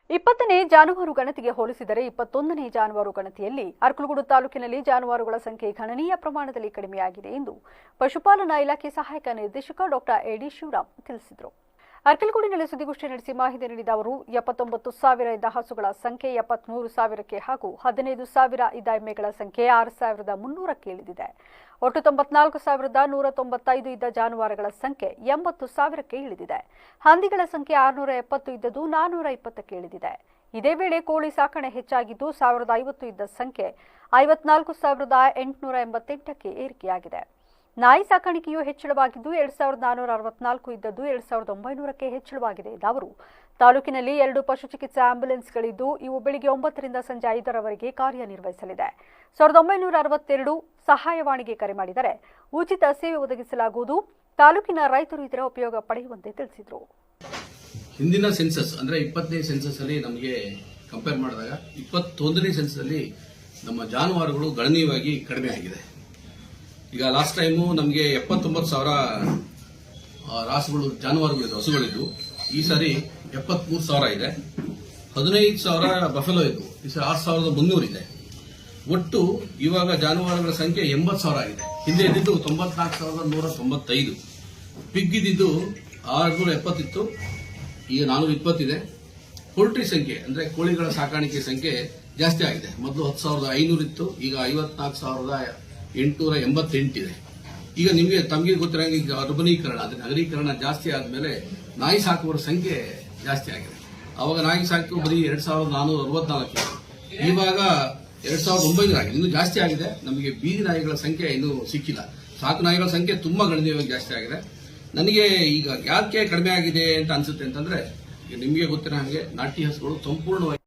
20ನೇ ಜಾನುವಾರು ಗಣತಿಗೆ ಹೋಲಿಸಿದರೆ 21ನೇ ಜಾನುವಾರು ಗಣತಿಯಲ್ಲಿ ಅರಕಲಗೂಡು ತಾಲೂಕಿನಲ್ಲಿ ಜಾನುವಾರುಗಳ ಸಂಖ್ಯೆ ಗಣನೀಯ ಪ್ರಮಾಣದಲ್ಲಿ ಕಡಿಮೆಯಾಗಿದೆ ಎಂದು ಪಶುಪಾಲನಾ ಇಲಾಖೆ ಸಹಾಯಕ ನಿರ್ದೇಶಕ ಡಾ ಎಡಿ ಶಿವರಾಮ್ ತಿಳಿಸಿದರು. ಅರಕಲಗೂಡಿನಲ್ಲಿ ಸುದ್ದಿಗೋಷ್ಠಿ ನಡೆಸಿ ಮಾಹಿತಿ ನೀಡಿದ ಅವರು 79,000 ಇದ್ದ ಹಸುಗಳ ಸಂಖ್ಯೆ 73,000ಕ್ಕೆ ಹಾಗೂ 15,000 ಇದ್ದ ಎಮ್ಮೆಗಳ ಸಂಖ್ಯೆ 6,300ಕ್ಕೆ ಇಳಿದಿದೆ. ಒಟ್ಟು 94,195 ಇದ್ದ ಜಾನುವಾರುಗಳ ಸಂಖ್ಯೆ 80,000ಕ್ಕೆ ಇಳಿದಿದೆ. ಹಂದಿಗಳ ಸಂಖ್ಯೆ 670 ಇದ್ದದ್ದು 420ಕ್ಕೆ ಇಳಿದಿದೆ. ಇದೇ ವೇಳೆ ಕೋಳಿ ಸಾಕಣೆ ಹೆಚ್ಚಾಗಿದ್ದು 1,050 ಇದ್ದ ಸಂಖ್ಯೆ 54,888ಕ್ಕೆ ಏರಿಕೆಯಾಗಿದೆ. ನಾಯಿ ಸಾಕಾಣಿಕೆಯೂ ಹೆಚ್ಚಳವಾಗಿದ್ದು 2,464 ಇದ್ದದ್ದು 2,900ಕ್ಕೆ ಹೆಚ್ಚಳವಾಗಿದೆ ಎಂದ ಅವರು, ತಾಲೂಕಿನಲ್ಲಿ 2 ಪಶು ಚಿಕಿತ್ಸಾ ಆಂಬ್ಯುಲೆನ್ಸ್ಗಳಿದ್ದು ಇವು ಬೆಳಿಗ್ಗೆ 9 ರಿಂದ ಸಂಜೆ 5ರವರೆಗೆ ಕಾರ್ಯನಿರ್ವಹಿಸಲಿದೆ. 1962 ಸಹಾಯವಾಣಿಗೆ ಕರೆ ಮಾಡಿದರೆ ಉಚಿತ ಸೇವೆ ಒದಗಿಸಲಾಗುವುದು. ತಾಲೂಕಿನ ರೈತರು ಇದರ ಉಪಯೋಗ ಪಡೆಯುವಂತೆ ತಿಳಿಸಿದರು. ಹಿಂದಿನ ಸೆನ್ಸಸ್ ಅಂದ್ರೆ 20ನೇ ಸೆನ್ಸಸ್ ಅಲ್ಲಿ ನಮಗೆ ಕಂಪೇರ್ ಮಾಡಿದಾಗ 21ನೇ ಸೆನ್ಸಸ್ ಅಲ್ಲಿ ನಮ್ಮ ಜಾನುವಾರುಗಳು ಗಣನೀಯವಾಗಿ ಕಡಿಮೆ ಆಗಿದೆ. ಈಗ ಲಾಸ್ಟ್ ಟೈಮು ನಮಗೆ 79,000 ರಾಸುಗಳು ಜಾನುವಾರುಗಳಿದ್ದು ಹಸುಗಳಿದ್ದು, ಈ ಸಾರಿ 73,000 ಇದೆ. 15,000 ಬಫೆಲೋ ಇದ್ದು, ಈ ಸಾರಿ 6,300 ಇದೆ. ಒಟ್ಟು ಇವಾಗ ಜಾನುವಾರುಗಳ ಸಂಖ್ಯೆ 80,000 ಆಗಿದೆ. ಹಿಂದೆ ಇದ್ದಿದ್ದು 94,195. ಪಿಗ್ ಇದ್ದಿದ್ದು 670 ಇತ್ತು, ಈಗ 420 ಇದೆ. ಪೋಲ್ಟ್ರಿ ಸಂಖ್ಯೆ ಅಂದ್ರೆ ಕೋಳಿಗಳ ಸಾಕಾಣಿಕೆ ಸಂಖ್ಯೆ ಜಾಸ್ತಿ ಆಗಿದೆ. ಮೊದಲು 10,500 ಇತ್ತು, ಈಗ 54,888 ಇದೆ. ಈಗ ತಮಗೆ ಗೊತ್ತಿರಂಗೆ ಈಗ ಅರ್ಬನೀಕರಣ ಅಂದ್ರೆ ನಗರೀಕರಣ ಜಾಸ್ತಿ ಆದ್ಮೇಲೆ ನಾಯಿ ಸಾಕುವವರ ಸಂಖ್ಯೆ ಜಾಸ್ತಿ ಆಗಿದೆ. ಅವಾಗ ನಾಯಿ ಸಾಕು ಬರೀ 2,464 ಇತ್ತು, ಇವಾಗ 2,900 ಆಗಿದೆ. ಇನ್ನೂ ಜಾಸ್ತಿ ಆಗಿದೆ. ನಮಗೆ ಬೀದಿ ನಾಯಿಗಳ ಸಂಖ್ಯೆ ಇನ್ನೂ ಸಿಕ್ಕಿಲ್ಲ. ಸಾಕು ನಾಯಿಗಳ ಸಂಖ್ಯೆ ತುಂಬಾ ಗಣನೀಯವಾಗಿ ಜಾಸ್ತಿ ಆಗಿದೆ. ನನಗೆ ಈಗ ಯಾಕೆ ಕಡಿಮೆ ಆಗಿದೆ ಅಂತ ಅನ್ಸುತ್ತೆ ಅಂತಂದ್ರೆ, ನಿಮಗೆ ಗೊತ್ತಿರೋ ಹಾಗೆ ನಾಟಿ ಹಸುಗಳು ಸಂಪೂರ್ಣವಾಗಿ